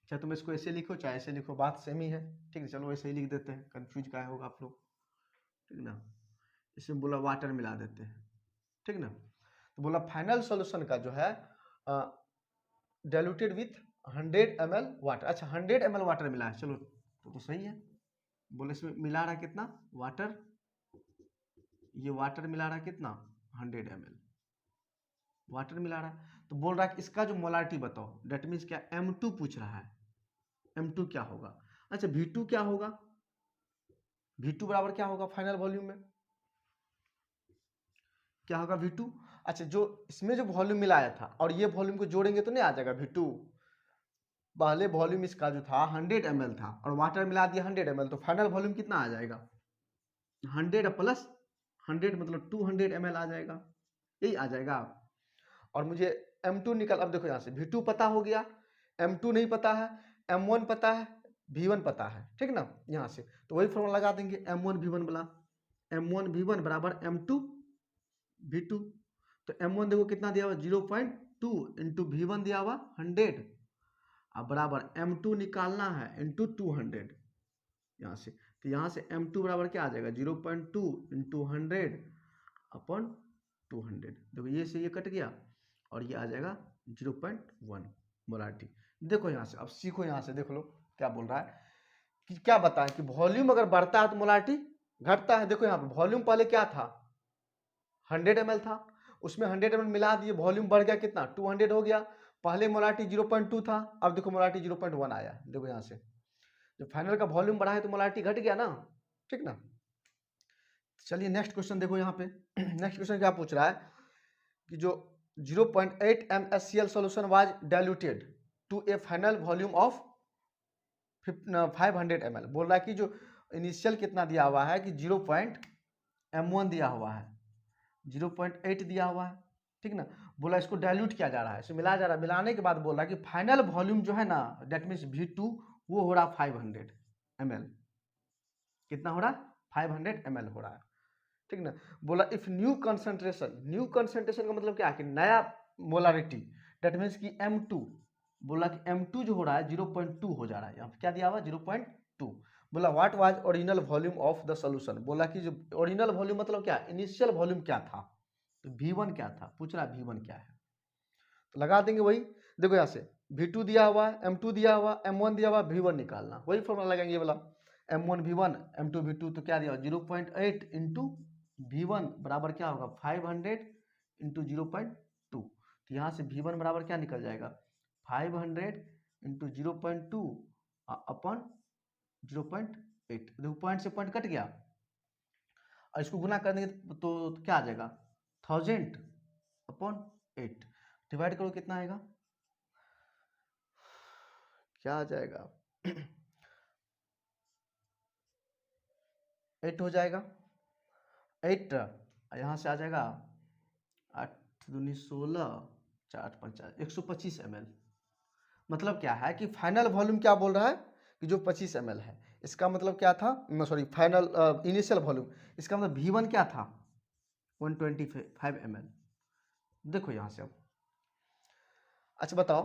Speaker 1: चाहे तुम इसको ऐसे लिखो चाहे ऐसे लिखो बात सेम ही है, ठीक है, चलो ऐसे ही लिख देते हैं, कंफ्यूज क्या होगा आप लोग, ठीक ना। इसमें बोला वाटर मिला देते हैं, ठीक ना। तो बोला फाइनल सॉल्यूशन का जो है डाइल्यूटेड विथ 100 ml वाटर, अच्छा 100 ml वाटर मिला है, चलो तो सही है। बोले इसमें मिला रहा है कितना वाटर, ये वाटर मिला रहा है कितना 100 ml वाटर मिला रहा है। तो बोल रहा है कि इसका जो मोलारिटी बताओ, डेट मीन्स क्या m2 पूछ रहा है, m2 क्या होगा, अच्छा v2 क्या होगा, v2 बराबर क्या होगा फाइनल वॉल्यूम में, क्या होगा v2। अच्छा जो इसमें जो वॉल्यूम मिलाया था और ये वॉल्यूम को जोड़ेंगे तो नहीं आ जाएगा v2, पहले वॉल्यूम इसका जो था 100 ml था और वाटर मिला दिया 100 ml, तो फाइनल वॉल्यूम कितना आ जाएगा 100 प्लस 100 मतलब 200 ml आ जाएगा, यही आ जाएगा। और मुझे m2 निकल, अब देखो यहाँ से v2 पता हो गया, m2 नहीं पता है, m1 पता है, v1 पता है, ठीक ना। यहाँ से तो वही फॉर्मूला लगा देंगे m1 v1 वाला, m1 v1 बराबर m2 v2। तो m1 देखो कितना दिया हुआ 0.2 इंटू v1 दिया हुआ 100, अब बराबर m2 निकालना है इंटू 200 यहाँ से, तो यहाँ से m2 बराबर क्या आ जाएगा 0.2 इंटू 100 अपॉन 200, देखो ये से ये कट गया और ये आ जाएगा 0.1 मोलारिटी। देखो यहाँ से, अब सीखो यहाँ से, देख लो क्या बोल रहा है कि क्या बताएं कि वॉल्यूम अगर बढ़ता है तो मोलारिटी घटता है। देखो यहाँ पे वॉल्यूम पहले क्या था 100 ml था, उसमें 100 ml मिला दिए, वॉल्यूम बढ़ गया कितना 200 हो गया, पहले मोलारिटी 0.2 था, अब देखो मोलारिटी 0.1 आया, देखो यहाँ से जब फाइनल का वॉल्यूम बढ़ा है तो मोलारिटी घट गया ना, ठीक ना। चलिए नेक्स्ट क्वेश्चन देखो यहाँ पे। नेक्स्ट क्वेश्चन क्या पूछ रहा है कि जो 0.8 MSCl solution was diluted to a final volume of 500 ml। बोल रहा है कि जो इनिशियल कितना दिया हुआ है कि 0.m1 दिया हुआ है, 0.8 दिया हुआ है, ठीक ना। बोला इसको डाइल्यूट किया जा रहा है, इसे मिलाया जा रहा है, मिलाने के बाद बोल रहा है कि फाइनल वॉल्यूम जो है ना दैट मीन्स V2 वो हो रहा 500 ml। कितना हो रहा 500 ml हो रहा है, ठीक ना। बोला इफ न्यू कंसंट्रेशन का मतलब क्या है कि नया मोलारिटी दैट मीन्स कि M2, बोला कि M2 जो हो रहा है 0.2 हो जा रहा है, यहाँ पे क्या दिया हुआ 0.2। बोला what was original volume of the solution, बोला कि जो ओरिजिनल वॉल्यूम मतलब क्या, इनिशियल वॉल्यूम क्या था, तो V1 क्या था, पूछ रहा है V1 क्या है, तो लगा देंगे वही। देखो यहाँ से V2 दिया हुआ है, M2 दिया हुआ, M1 दिया हुआ, V1 निकालना, वही फॉर्मूला लगाएंगे ये वाला, M1 V1 M2 V2, तो क्या दिया 0.8 इंटू V1 बराबर क्या होगा 500 इंटू 0.2, तो यहाँ से V1 बराबर क्या निकल जाएगा 500 इंटू 0.2 अपॉन 0.8। देखो पॉइंट से पॉइंट कट गया और इसको गुना कर देंगे तो क्या आ जाएगा 1000 अपॉन 8, डिवाइड करो कितना आएगा, क्या आ जाएगा 8 हो जाएगा, 8 यहाँ से आ जाएगा 8 दूनी 16 4 50 125 ml। मतलब क्या है कि फाइनल वॉल्यूम क्या बोल रहा है कि जो 25 ml है, इसका मतलब क्या था, सॉरी फाइनल इनिशियल वॉल्यूम, इसका मतलब V1 क्या था 125 ml। देखो यहाँ से अब अच्छा बताओ,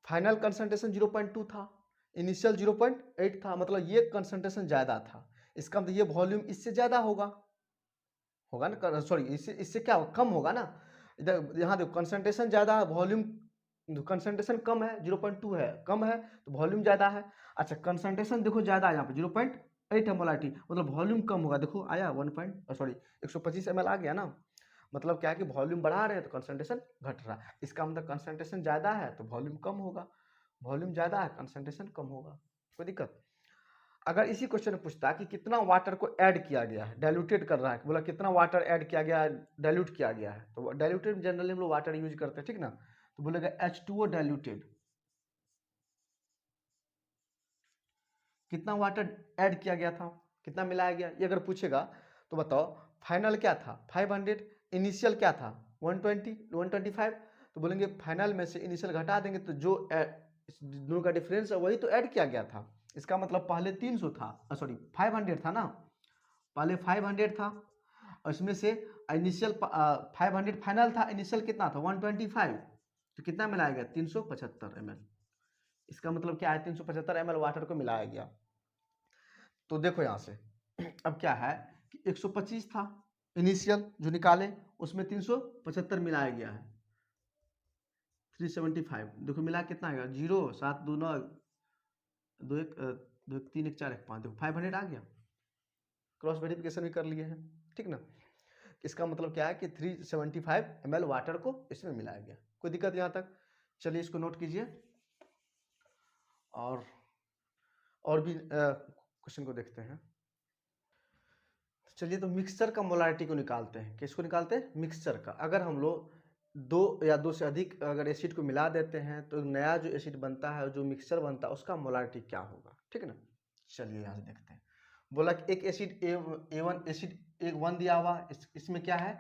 Speaker 1: फाइनल कंसंट्रेशन 0.2 था, इनिशियल 0.8 था, मतलब ये कंसंट्रेशन ज़्यादा था, इसका मतलब ये वॉल्यूम इससे ज़्यादा होगा, होगा ना, सॉरी इससे इससे क्या कम होगा ना। इधर यहाँ देखो कंसंट्रेशन ज़्यादा है, वॉल्यूम कंसंट्रेशन कम है, 0.2 है, कम है तो वॉल्यूम ज़्यादा है। अच्छा कंसंट्रेशन देखो ज़्यादा है यहाँ पे 0.8 है मोलारिटी, मतलब वॉल्यूम कम होगा, देखो आया 125 ml आ गया ना। मतलब क्या है कि वॉल्यूम बढ़ा रहे हैं तो कंसंट्रेशन घट रहा है, इसका मतलब कंसंट्रेशन ज़्यादा है तो वॉल्यूम कम होगा, वॉल्यूम ज़्यादा है कंसंट्रेशन कम होगा, कोई दिक्कत। अगर इसी क्वेश्चन में पूछता कि कितना वाटर को ऐड किया गया है, डाइल्यूटेड कर रहा है, बोला कितना वाटर ऐड किया गया है, डाइल्यूट किया गया है, तो डाइल्यूटेड जनरली हम लोग वाटर यूज करते हैं, ठीक ना, तो बोलेगा H2O डाइल्यूटेड, कितना वाटर ऐड किया गया था, कितना मिलाया गया, ये अगर पूछेगा तो बताओ फाइनल क्या था 500, इनिशियल क्या था 120 125, तो बोलेंगे फाइनल में से इनिशियल घटा देंगे तो जो दोनों का डिफरेंस है वही तो ऐड किया गया था, इसका मतलब पहले 300 था, सॉरी 500 था ना, पहले 500 था और इसमें से इनिशियल 500 फाइनल था, इनिशियल कितना था 125, तो कितना मिलाया गया 375 ml, इसका मतलब क्या है 375 ml वाटर को मिलाया गया। तो देखो यहाँ से अब क्या है कि 125 था इनिशियल जो निकाले, उसमें 375 मिलाया गया है 375, देखो मिला कितना आएगा 0 7 2 9 2 1 2 1 3 1 4 1 5, देखो 500 आ गया, क्रॉस वेरिफिकेशन भी कर लिए हैं, ठीक ना। इसका मतलब क्या है कि 375 ml वाटर को इसमें मिलाया गया, कोई दिक्कत यहाँ तक। चलिए इसको नोट कीजिए और भी क्वेश्चन को देखते हैं। चलिए तो मिक्सचर का मोलारिटी को निकालते हैं, किसको निकालते हैं मिक्सचर का। अगर हम लोग दो या दो से अधिक अगर एसिड को मिला देते हैं तो नया जो एसिड बनता है, जो मिक्सचर बनता है उसका मोलारिटी क्या होगा, ठीक है ना। चलिए यहाँ से देखते हैं। बोला कि एक एसिड A1 एसिड A1 दिया हुआ, इसमें क्या है,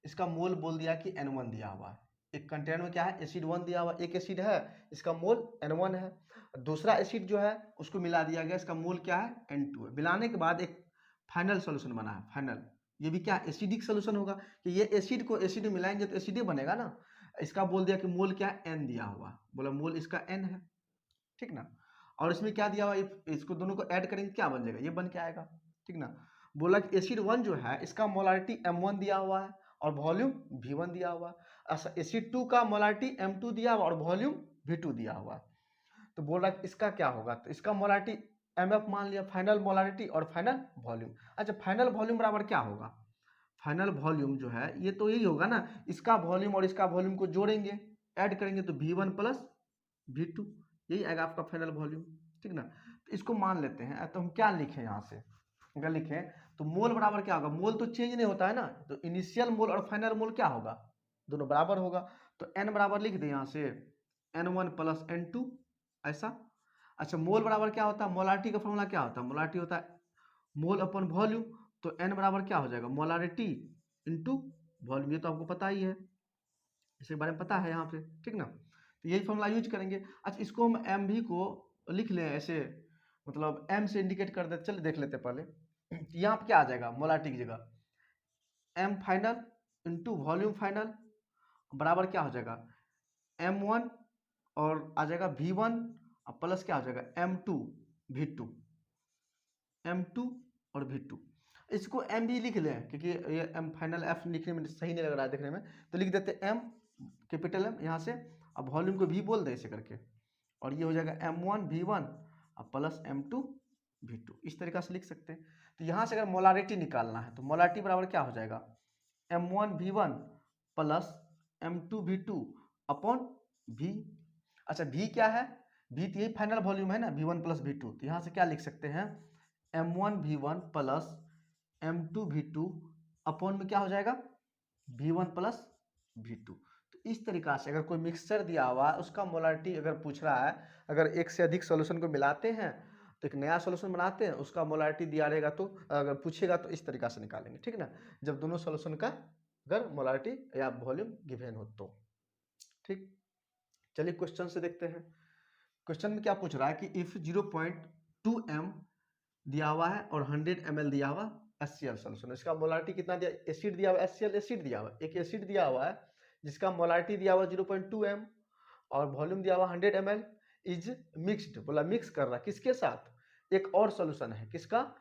Speaker 1: इसका मोल बोल दिया कि N1 दिया हुआ है। एक कंटेनर में क्या है एसिड 1 दिया हुआ, एक एसिड है इसका मोल N1 है, दूसरा एसिड जो है उसको मिला दिया गया, इसका मोल क्या है N2 है। मिलाने के बाद एक फाइनल सोल्यूशन बना है, फाइनल, ये भी क्या एसिडिक सोल्यूशन होगा कि ये एसिड को एसिड में मिलाएंगे तो एसिड ही बनेगा ना। इसका बोल दिया कि मोल क्या है N दिया हुआ, बोला मोल इसका N है, ठीक ना। और इसमें क्या दिया हुआ, इसको दोनों को ऐड करेंगे क्या बन जाएगा, ये बन के आएगा, ठीक ना। बोला कि एसिड 1 जो है इसका मोलारिटी M1 दिया हुआ है और वॉल्यूम V1 दिया हुआ है। अच्छा एसिड 2 का मोलारिटी M2 दिया हुआ और वॉल्यूम V2 दिया हुआ है। तो बोल रहा है इसका क्या होगा, तो इसका मोलारिटी MF मान लिया, फाइनल मोलारिटी और फाइनल वॉल्यूम। अच्छा फाइनल वॉल्यूम बराबर क्या होगा, फाइनल वॉल्यूम जो है ये तो यही होगा ना, इसका वॉल्यूम और इसका वॉल्यूम को जोड़ेंगे, ऐड करेंगे तो V1 प्लस V2, यही आएगा आपका फाइनल वॉल्यूम, ठीक ना। तो इसको मान लेते हैं, तो हम क्या लिखें यहाँ से, अगर लिखें तो मोल बराबर क्या होगा, मोल तो चेंज नहीं होता है ना, तो इनिशियल मोल और फाइनल मोल क्या होगा, दोनों बराबर होगा। तो n बराबर लिख दे यहाँ से n1 प्लस n2 ऐसा। अच्छा मोल बराबर क्या होता है, मोलारिटी का फॉर्मूला क्या होता है, मोलारिटी होता है मोल अपन वॉल्यूम। तो n बराबर क्या हो जाएगा, मोलारिटी इंटू वॉल्यूम, ये तो आपको पता ही है, इसके बारे में पता है यहाँ पे, ठीक ना। तो यही फॉर्मूला यूज करेंगे। अच्छा इसको हम एम भी को लिख लें ऐसे, मतलब एम से इंडिकेट कर दे, चलिए देख लेते हैं पहले। यहाँ पे क्या आ जाएगा, मोलारिटी की जगह M final into volume final बराबर क्या हो जाएगा m1 और आ जाएगा v1 और प्लस क्या हो जाएगा m2 v2, m2 और v2। इसको m भी लिख लें क्योंकि ये m फाइनल f लिखने में सही नहीं लग रहा है देखने में, तो लिख देते m कैपिटल M यहाँ से, अब वॉल्यूम को v बोल दे ऐसे करके, और ये हो जाएगा m1 v1 और प्लस m2 v2, इस तरीका से लिख सकते हैं। तो यहाँ से अगर मोलारिटी निकालना है तो मोलारिटी बराबर क्या हो जाएगा m1 v1 plus m2 v2 upon v। अच्छा v क्या है, v तो यही फाइनल वॉल्यूम है ना, v1 प्लस v2, तो यहाँ से क्या लिख सकते हैं m1 v1 plus m2 v2 upon में क्या हो जाएगा v1 प्लस v2। तो इस तरीका से अगर कोई मिक्सचर दिया हुआ है उसका मोलारिटी अगर पूछ रहा है, अगर एक से अधिक सॉल्यूशन को मिलाते हैं तो एक नया सॉल्यूशन बनाते हैं, उसका मोलारिटी दिया रहेगा तो अगर पूछेगा तो इस तरीका से निकालेंगे, ठीक ना, जब दोनों सॉल्यूशन का अगर मोलारिटी या वॉल्यूम गिवन हो तो। ठीक, चलिए क्वेश्चन से देखते हैं। क्वेश्चन में क्या पूछ रहा है कि इफ 0.2 m दिया हुआ है और 100 ml दिया हुआ HCl सॉल्यूशन, इसका मोलारिटी कितना दिया, एसिड दिया हुआ HCl एसिड दिया हुआ, एक एसिड दिया हुआ है जिसका मोलारिटी दिया हुआ 0.2 m और वॉल्यूम दिया हुआ 100 ml इज मिक्स्ड, बोला मिक्स कर रहा किसके साथ, एक और सॉल्यूशन है किसका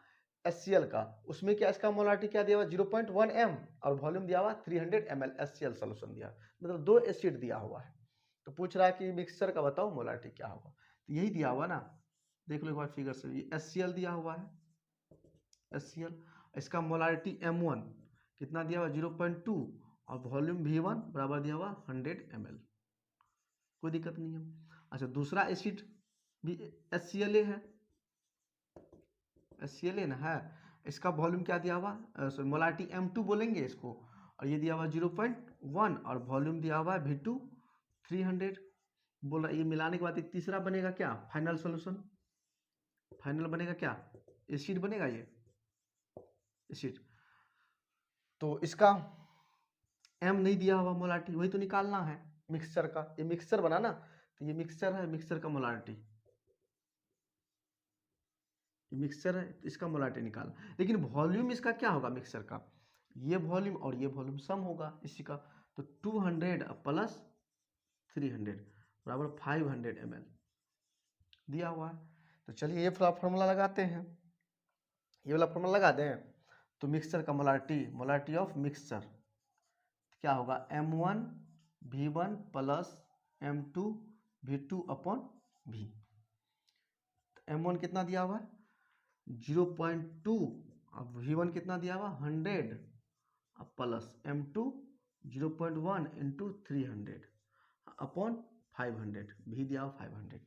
Speaker 1: HCl का, उसमें क्या इसका मोलारिटी क्या दिया हुआ 0.1 m और वॉल्यूम दिया हुआ 300 ml HCl सॉल्यूशन दिया, मतलब दो एसिड दिया हुआ है। तो पूछ रहा है कि मिक्सचर का बताओ मोलारिटी क्या होगा, तो यही दिया हुआ ना, देख लो एक बार फिगर से, ये HCl दिया हुआ है HCl, इसका मोलारिटी m1 कितना दिया हुआ 0.2 और वॉल्यूम v1 बराबर दिया हुआ 100 ml, कोई दिक्कत नहीं है। अच्छा दूसरा एसिड भी HCl है, HCl ना है, इसका वॉल्यूम क्या दिया हुआ, मोलारिटी m2 बोलेंगे इसको, और ये दिया हुआ 0.1 और वॉल्यूम दिया हुआ v2 300, बोला ये मिलाने के बाद एक तीसरा बनेगा क्या फाइनल सॉल्यूशन, फाइनल बनेगा क्या एसिड बनेगा, ये एसिड। तो इसका m नहीं दिया हुआ मोलारिटी, वही तो निकालना है मिक्सचर का, ये मिक्सचर बना ना, तो ये मिक्सचर है, मिक्सचर का मोलारिटी, मिक्सचर है तो इसका मोलारिटी निकाल, लेकिन वॉल्यूम इसका क्या होगा मिक्सचर का, ये वॉल्यूम और ये वॉल्यूम सम होगा इसी का, तो 200 प्लस 300 बराबर 500 ml दिया हुआ है। तो चलिए ये फॉर्मूला लगाते हैं, ये वाला फॉर्मूला लगा दें, तो मिक्सचर का मोलारिटी, मोलारिटी ऑफ मिक्सचर क्या होगा m1 v1 plus m2 v2 upon v। m1 कितना दिया हुआ है 0.2 अब v1 कितना दिया हुआ 100 अब प्लस m2 0.1 इंटू 300 अपॉन 500, भी दिया हुआ 500।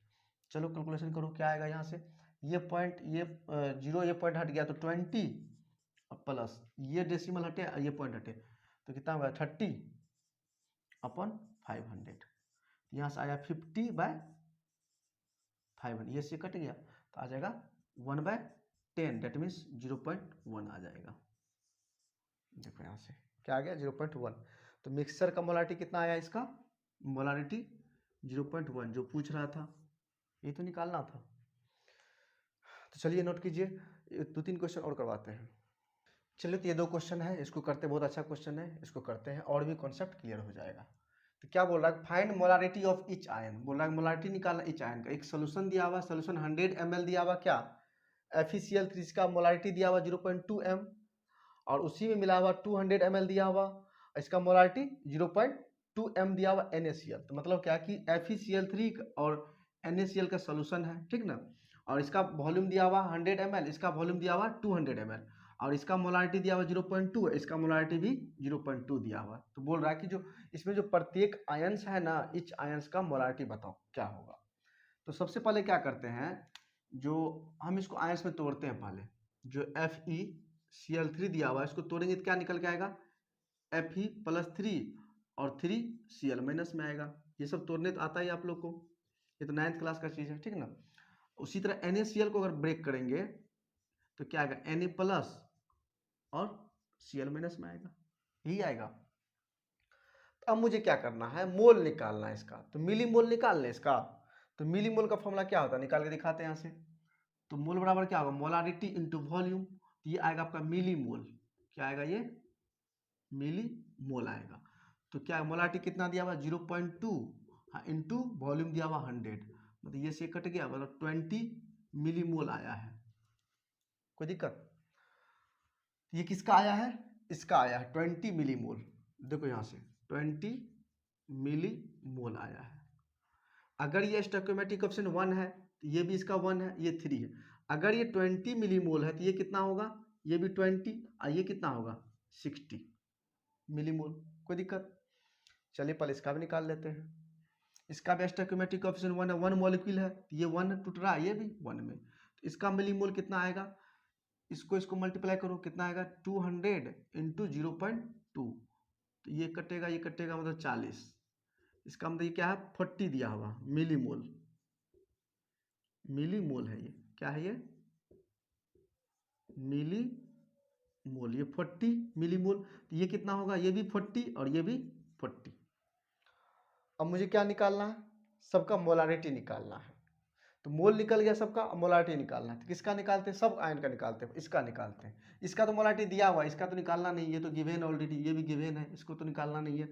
Speaker 1: चलो कैलकुलेशन करो क्या आएगा यहाँ से, ये पॉइंट ये जीरो ये पॉइंट हट गया तो 20 प्लस ये डेसिमल हटे ये पॉइंट हटे तो कितना हुआ 30 अपॉन 500, यहाँ से आया 50/500, ये से कट गया तो आ जाएगा 1/10, डेट मीन्स 0.1 आ जाएगा। देखो यहाँ से क्या आ गया 0.1, तो मिक्सचर का मोलारिटी कितना आया, इसका मोलारिटी 0.1 जो पूछ रहा था, ये तो निकालना था। तो चलिए नोट कीजिए, 2-3 क्वेश्चन और करवाते हैं। चलिए तो ये 2 क्वेश्चन है, इसको करते, बहुत अच्छा क्वेश्चन है, इसको करते हैं और भी कॉन्सेप्ट क्लियर हो जाएगा। तो क्या बोल रहा है, find molarity of each ion, बोल रहा है मोलारिटी निकालना ईच आयन का, एक सोल्यूशन दिया हुआ, सोल्यूशन 100 ml दिया हुआ क्या FeCl, इसका मोलारिटी दिया हुआ 0.2 m और उसी में मिला हुआ 200 ml दिया हुआ, इसका मोलारिटी 0.2 m दिया हुआ NaCl, तो मतलब क्या कि FeCl3 और NaCl का सोल्यूशन है, ठीक ना, और इसका वॉल्यूम दिया हुआ 100 ml, इसका वॉल्यूम दिया हुआ 200 ml और इसका मोलारिटी दिया हुआ 0.2, इसका मोलारिटी भी 0.2 दिया हुआ। तो बोल रहा है कि जो इसमें जो प्रत्येक आयंस है ना, इच आयंस का मोलारिटी बताओ क्या होगा। तो सबसे पहले क्या करते हैं, जो हम इसको आयंस में तोड़ते हैं पहले, जो FeCl3 दिया हुआ है इसको तोड़ेंगे तो क्या निकल के आएगा, Fe+3 और 3Cl माइनस में आएगा। ये सब तोड़ने तो आता ही आप लोग को, ये तो 9th क्लास का चीज़ है, ठीक ना। उसी तरह NaCl को अगर ब्रेक करेंगे तो क्या आएगा, Na+ और Cl माइनस में आएगा, यही आएगा। तो अब मुझे क्या करना है, मोल निकालना है इसका। तो मिली मोल निकाल लें इसका। तो मिली मोल का फॉर्मूला क्या होता है, निकाल के दिखाते हैं यहाँ से। तो मोल बराबर क्या होगा, मोलारिटी इंटू वॉल्यूम। तो ये आएगा आपका मिली मोल। क्या आएगा, ये मिली मोल आएगा। तो क्या मोलारिटी कितना दिया हुआ, 0.2, हाँ, इंटू वॉल्यूम दिया हुआ 100, मतलब ये से कट गया, मतलब 20 मिली मोल आया है। कोई दिक्कत, ये किसका आया है, इसका आया है 20 मिली मोल। देखो यहाँ से 20 मिली मोल आया है। अगर ये स्टोइकोमेट्रिक ऑप्शन 1 है तो ये भी इसका 1 है, ये 3 है। अगर ये 20 मिली मोल है तो ये कितना होगा, ये भी 20, और ये कितना होगा 60 मिली मोल। कोई दिक्कत, चलिए पहले इसका भी निकाल लेते हैं। इसका भी स्टोइकोमेट्रिक ऑप्शन 1 है, 1 मॉलिक्यूल है, तो ये 1 टूट रहा है, ये भी 1 में। तो इसका मिली मोल कितना आएगा, इसको मल्टीप्लाई करो, कितना आएगा 200 इंटू 0.2। तो ये कटेगा मतलब 40। इसका मतलब ये क्या है, 40 दिया हुआ मिली मोल। मिली मोल है ये, क्या है ये, मिली मोल। ये 40 मिली मोल, तो ये कितना होगा, ये भी 40 और ये भी 40। अब मुझे क्या निकालना है, सबका मोलारिटी निकालना है। तो मोल निकल गया सबका, मोलारिटी निकालना है। तो किसका निकालते हैं, सब आयन का निकालते हैं, इसका निकालते हैं। इसका तो मोलारिटी दिया हुआ है, इसका तो निकालना नहीं, ये तो गिवेन ऑलरेडी, ये भी गिवेन है, इसको तो निकालना नहीं है।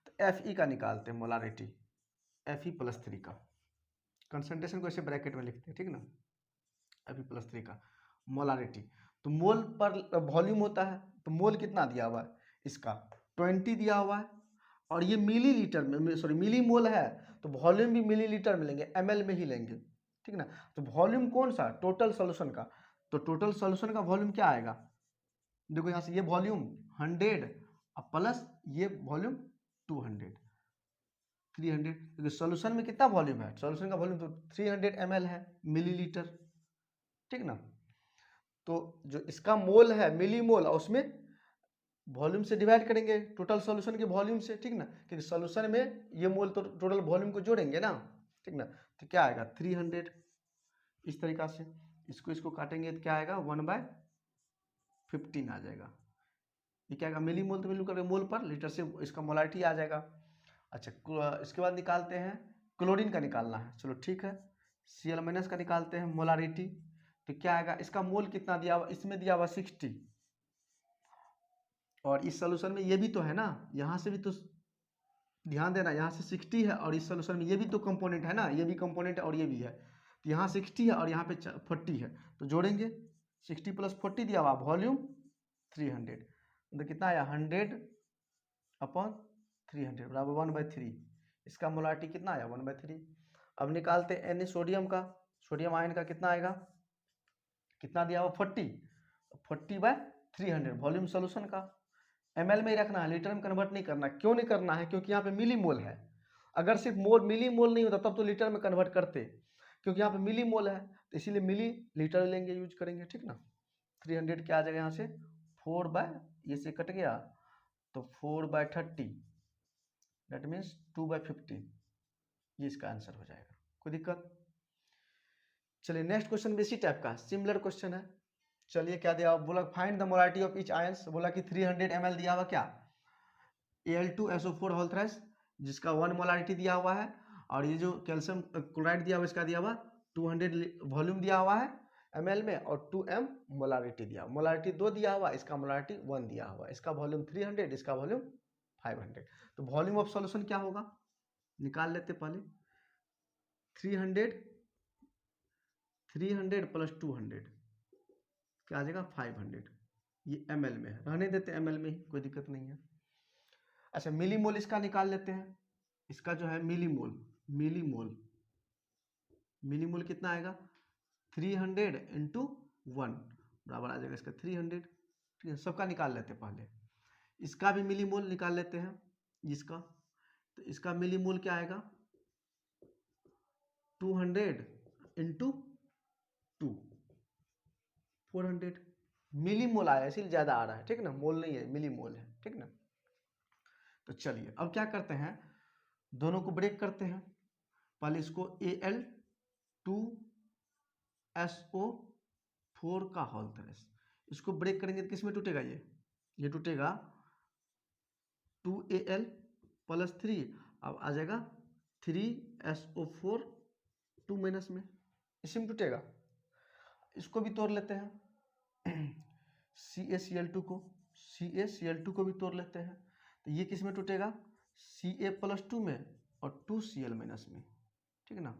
Speaker 1: तो Fe का निकालते हैं मोलारिटी, Fe+3 का। कंसंट्रेशन को ऐसे ब्रैकेट में लिखते हैं, ठीक ना, Fe+3 का मोलारिटी। तो मोल पर वॉल्यूम होता है, तो मोल कितना दिया हुआ है, इसका 20 दिया हुआ है, और ये मिलीलीटर में, सॉरी मिली मोल है, तो वॉल्यूम भी मिलीलीटर में लेंगे, ml में ही लेंगे, ठीक ना। तो वॉल्यूम कौन सा, टोटल सॉल्यूशन का। तो टोटल सॉल्यूशन का वॉल्यूम क्या आएगा, देखो यहाँ से ये वॉल्यूम 100 और प्लस ये वॉल्यूम 200, 300, क्योंकि सॉल्यूशन में कितना वॉल्यूम है, सॉल्यूशन का वॉल्यूम तो 300 ml है, मिलीलीटर, ठीक ना। तो जो इसका मोल है मिली मोल, और उसमें वॉल्यूम से डिवाइड करेंगे टोटल सॉल्यूशन के वॉल्यूम से, ठीक ना, क्योंकि सॉल्यूशन में ये मोल तो टोटल वॉल्यूम को जोड़ेंगे ना, ठीक ना। तो क्या आएगा 300, इस तरीका से इसको काटेंगे तो क्या आएगा 1/15 आ जाएगा। ये क्या आएगा, मिली मोल तो मिली करके मोल पर लीटर से इसका मोलारिटी आ जाएगा। अच्छा, इसके बाद निकालते हैं क्लोरीन का, निकालना है, चलो ठीक है। Cl- का निकालते हैं मोलारिटी। तो क्या आएगा, इसका मोल कितना दिया हुआ, इसमें दिया हुआ 60, और इस सोल्यूशन में ये भी तो है ना, यहाँ से भी तो ध्यान देना, यहाँ से 60 है, और इस सोल्यूशन में ये भी तो कंपोनेंट है ना, ये भी कंपोनेंट है और ये भी है। तो यहाँ 60 है और यहाँ पे 40 है, तो जोड़ेंगे 60 + 40 दिया हुआ, वॉल्यूम 300, तो कितना आया 100/300 बराबर 1/3। इसका मोलारिटी कितना आया 1/3। अब निकालते हैं Na सोडियम का, सोडियम आयन का कितना आएगा, कितना दिया हुआ 40/300 वॉल्यूम सोल्यूशन का। ml में ही रखना है, लीटर में कन्वर्ट नहीं करना। क्यों नहीं करना है, क्योंकि यहाँ पे मिली मोल है। अगर सिर्फ मिली मोल नहीं होता तब तो लीटर में कन्वर्ट करते, क्योंकि यहाँ पे मिली मोल है, तो इसीलिए मिली लीटर लेंगे, यूज करेंगे, ठीक ना। 300 क्या आ जाएगा यहाँ से, 4 ये से कट गया, तो 4/30, दैट मीन्स 2/15, ये इसका आंसर हो जाएगा। कोई दिक्कत, चलिए नेक्स्ट क्वेश्चन भी इसी टाइप का सिमिलर क्वेश्चन है। चलिए क्या दिया, बोला find the molarity of each ions, बोला कि 300 ml दिया हुआ क्या, Al2SO4 होल थ्राइस, जिसका 1 मोलारिटी दिया हुआ है, और ये जो कैल्शियम क्लोराइड दिया हुआ इसका दिया हुआ 200 वॉल्यूम दिया हुआ है ml में, और 2m मोलारिटी दिया हुआ, मोलारिटी 2 दिया हुआ, इसका मोलारिटी 1 दिया हुआ, इसका वॉल्यूम 300, इसका वॉल्यूम 500। तो वॉल्यूम ऑफ सॉल्यूशन क्या होगा, निकाल लेते पहले। 300 + 200 क्या आ जाएगा 500, ये ml में है, रहने देते ml में ही, कोई दिक्कत नहीं है। अच्छा, मिली मोल इसका निकाल लेते हैं, इसका जो है मिली मोल, मिली मोल, मिली मोल कितना आएगा 300 इंटू 1 बराबर आ जाएगा इसका 300, ठीक है। सबका निकाल लेते हैं पहले, इसका भी मिली मोल निकाल लेते हैं इसका। तो इसका मिली मोल क्या आएगा 200 इंटू 2, 400, मिली मोल आया इसलिए ज़्यादा आ रहा है, ठीक ना, मोल नहीं है, मिली मोल है, ठीक ना। तो चलिए अब क्या करते हैं, दोनों को ब्रेक करते हैं। पहले इसको Al2SO4 का होल थ्रेस, इसको ब्रेक करेंगे तो किस में टूटेगा, ये टूटेगा 2Al+3, अब आ जाएगा 3SO4 2 माइनस में, इसी में टूटेगा। इसको भी तोड़ लेते हैं CaCl2 को, CaCl2 को भी तोड़ लेते हैं, तो ये किस में टूटेगा, Ca+2 में और 2Cl- में, ठीक है ना।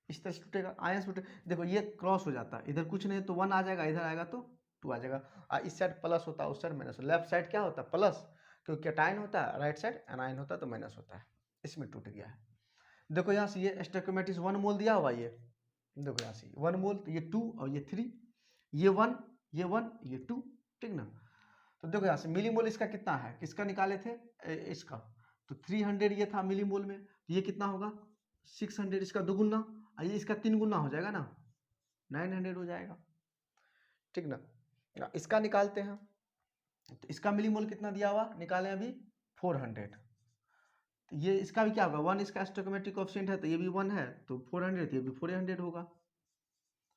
Speaker 1: इस तरह से टूटेगा, आयंस टूटे, देखो ये क्रॉस हो जाता है, इधर कुछ नहीं तो 1 आ जाएगा, इधर आएगा तो 2 आ जाएगा। इस साइड प्लस होता है, उस साइड माइनस, लेफ्ट साइड क्या होता है प्लस, क्योंकि कैटायन होता है, राइट साइड एनायन होता है तो माइनस होता है, इसमें टूट गया है। देखो यहाँ से ये स्टोइकोमेटिस 1 मोल दिया हुआ, ये देखो यहाँ से 1 मोल, तो ये 2 और ये 3, ये 1 ये 1 ये 2, ठीक ना। तो देखो यहाँ से मिली मोल इसका कितना है, किसका निकाले थे, इसका, तो 300 ये था मिली मोल में, तो ये कितना होगा 600, इसका दोगुना, ये इसका 3 गुना हो जाएगा ना, 900 हो जाएगा, ठीक ना। इसका निकालते हैं, तो इसका मिली मोल कितना दिया हुआ निकालें अभी 400, तो ये इसका भी क्या होगा 1, इसका स्टोइकोमेट्रिक कोएफिशिएंट है तो ये भी 1 है, तो 400, तो ये भी 400 होगा,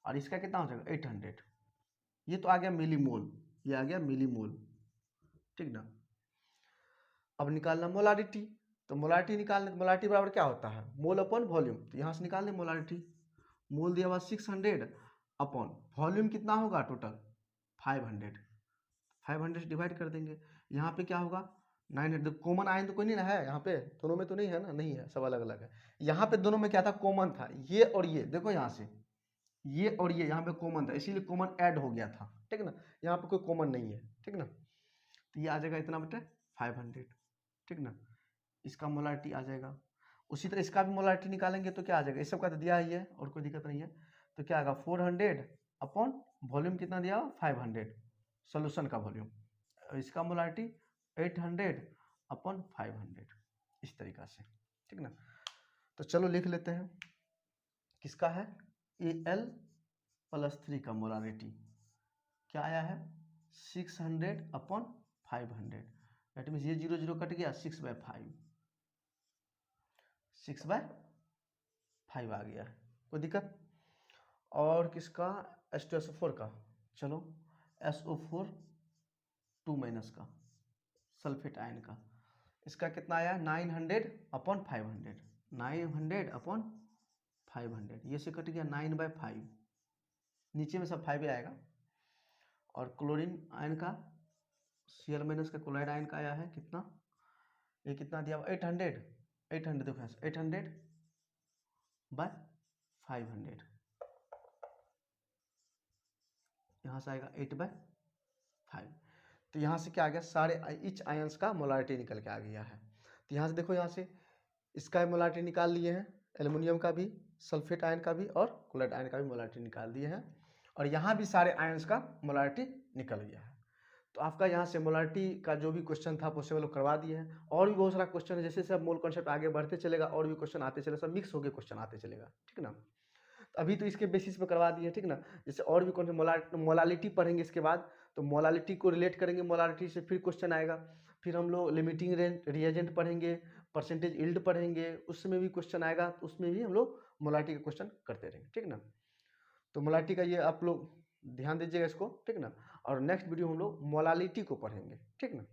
Speaker 1: और इसका कितना हो जाएगा 800, ये तो आ गया मिली मोल, ये आ गया मिली मोल, ठीक ना। अब निकालना मोलारिटी, तो मोलारिटी निकालने, मोलारिटी बराबर क्या होता है, मोल अपॉन वॉल्यूम, तो यहाँ से निकाल दें मोलारिटी, मोल दिया हुआ 600 अपॉन वॉल्यूम कितना होगा टोटल 500, 500 डिवाइड कर देंगे, यहाँ पे क्या होगा 900, कॉमन आयन तो कोई नहीं ना है यहाँ पे, दोनों में तो नहीं है ना, नहीं है, सब अलग अलग है। यहाँ पे दोनों में क्या था कॉमन था, ये और ये, देखो यहाँ से ये और ये यहाँ पे कॉमन था, इसीलिए कॉमन ऐड हो गया था, ठीक ना, यहाँ पे कोई कॉमन नहीं है, ठीक ना। तो ये आ जाएगा इतना बटे 500, ठीक ना, इसका मोलारिटी आ जाएगा। उसी तरह इसका भी मोलारिटी निकालेंगे तो क्या आ जाएगा, इस सब का तो दिया ही है और कोई दिक्कत नहीं है, तो क्या आएगा 400 अपॉन वॉल्यूम कितना दिया 500, सोल्यूशन का वॉल्यूम, इसका मोलारिटी 800 अपॉन 500, इस तरीका से, ठीक ना। तो चलो लिख लेते हैं, किसका है Al+3 का मोलारिटी क्या आया है 600 अपॉन 500, दैट मीन्स ये 0 0 कट गया, 6/5, 6/5 आ गया, कोई दिक्कत। और किसका H2SO4 का, चलो SO4 2 माइनस का सल्फेट आयन का, इसका कितना आया 900 अपॉन 500, 900 अपॉन 500, ये से कट गया 9/5, नीचे में सब 5 आएगा। और क्लोरीन आयन का Cl- का क्लोराइड आयन का आया है कितना, ये कितना दिया 800, 800 देखो 800/500, यहाँ से आएगा 8/5, तो यहाँ से क्या आ गया सारे इच आयंस का मोलारिटी निकल के आ गया है। तो यहाँ से देखो, यहाँ से इसका मोलारिटी निकाल लिए हैं, एल्युमिनियम का भी, सल्फेट आयन का भी और क्लोराइड आयन का भी मोलारिटी निकाल दिए हैं, और यहाँ भी सारे आयंस का मोलारिटी निकल गया है। तो आपका यहाँ से मोलारिटी का जो भी क्वेश्चन था पॉसिबल करवा दिए हैं, और भी बहुत सारा क्वेश्चन है, जैसे जैसे मोल कॉन्सेप्ट आगे बढ़ते चलेगा और भी क्वेश्चन आते चलेगा, सब मिक्स होकर क्वेश्चन आते चलेगा, ठीक ना। अभी तो इसके बेसिस पे करवा दिए, ठीक ना। जैसे और भी कौन से मोलालिटी पढ़ेंगे इसके बाद, तो मोलालिटी को रिलेट करेंगे, मोलालिटी से फिर क्वेश्चन आएगा, फिर हम लोग लिमिटिंग रिएजेंट पढ़ेंगे, परसेंटेज यील्ड पढ़ेंगे, उसमें भी क्वेश्चन आएगा, तो उसमें भी हम लोग मोलालिटी का क्वेश्चन करते रहेंगे, ठीक ना। तो मोलालिटी का ये आप लोग ध्यान दीजिएगा इसको, ठीक ना। और नेक्स्ट वीडियो हम लोग मोलालिटी को पढ़ेंगे, ठीक ना।